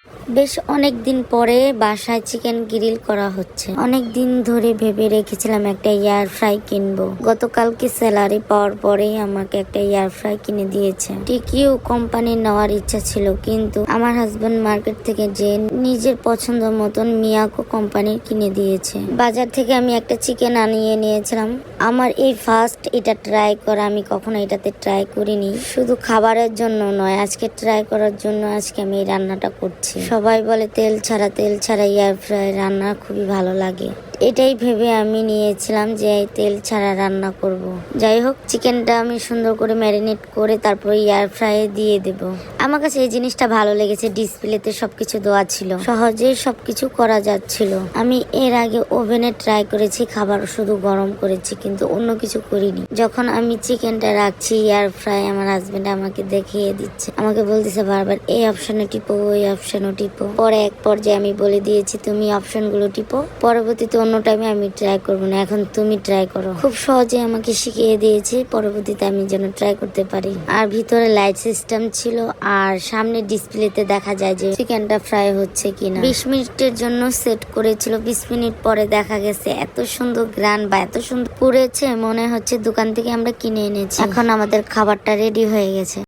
বেশ অনেক দিন পরে বাসায় চিকেন গ্রিল করা হচ্ছে। অনেক দিন ধরে ভেবে রেখেছিলাম একটা এয়ার ফ্রাই কিনবো। গতকালকে স্যালারি পাওয়ার পরেই আমাকে একটা এয়ার ফ্রাই কিনে দিয়েছে। টিকিউ কোম্পানির নেওয়ার ইচ্ছা ছিল, কিন্তু আমার হাজবেন্ড মার্কেট থেকে যে নিজের পছন্দ মতন মিয়াকো কোম্পানির কিনে দিয়েছে। বাজার থেকে আমি একটা চিকেন আনিয়ে নিয়েছিলাম। আমার এই ফার্স্ট এটা ট্রাই করা, আমি কখনো এটাতে ট্রাই করিনি। শুধু খাবারের জন্য নয়, আজকে ট্রাই করার জন্য আজকে আমি এই রান্নাটা করছি। সবাই বলে তেল ছাড়া এয়ার ফ্রাই রান্না খুবই ভালো লাগে। এটাই ভেবে আমি নিয়েছিলাম যে তেল ছাড়া রান্না করব। যাই হোক, চিকেনটা আমি সুন্দর করে ম্যারিনেট করে তারপর এয়ার ফ্রাইয়ে দিয়ে দেব। আমার কাছে এই জিনিসটা ভালো লেগেছে, ডিসপ্লেতে সবকিছু দেওয়া ছিল, সহজেই সবকিছু করা যাচ্ছিল। আমি এর আগে ওভেনে ট্রাই করেছি, খাবার শুধু গরম করেছি, কিন্তু অন্য কিছু করিনি। যখন আমি চিকেনটা রাখছি এয়ার ফ্রাই, আমার হাজবেন্ড আমাকে দেখিয়ে দিচ্ছে, আমাকে বলতেছে বারবার এই অপশনে টিপো, ওই অপশনে টিপো। পরে এক পর্যায়ে আমি বলে দিয়েছি তুমি অপশনগুলো টিপো, পরবর্তীতে অন্য টাইমে আমি ট্রাই করবো না, এখন তুমি ট্রাই করো। খুব সহজে আমাকে শিখিয়ে দিয়েছে, পরবর্তীতে আমি যেন ট্রাই করতে পারি। আর ভিতরে লাইট সিস্টেম ছিল, আর সামনে ডিসপ্লেতে দেখা যায় যে চিকেনটা ফ্রাই হচ্ছে কিনা। 20 মিনিটের জন্য সেট করেছিল। 20 মিনিট পরে দেখা গেছে এত সুন্দর গ্রান বা এত সুন্দর পুড়েছে, মনে হচ্ছে দোকান থেকে আমরা কিনে এনেছি। এখন আমাদের খাবারটা রেডি হয়ে গেছে।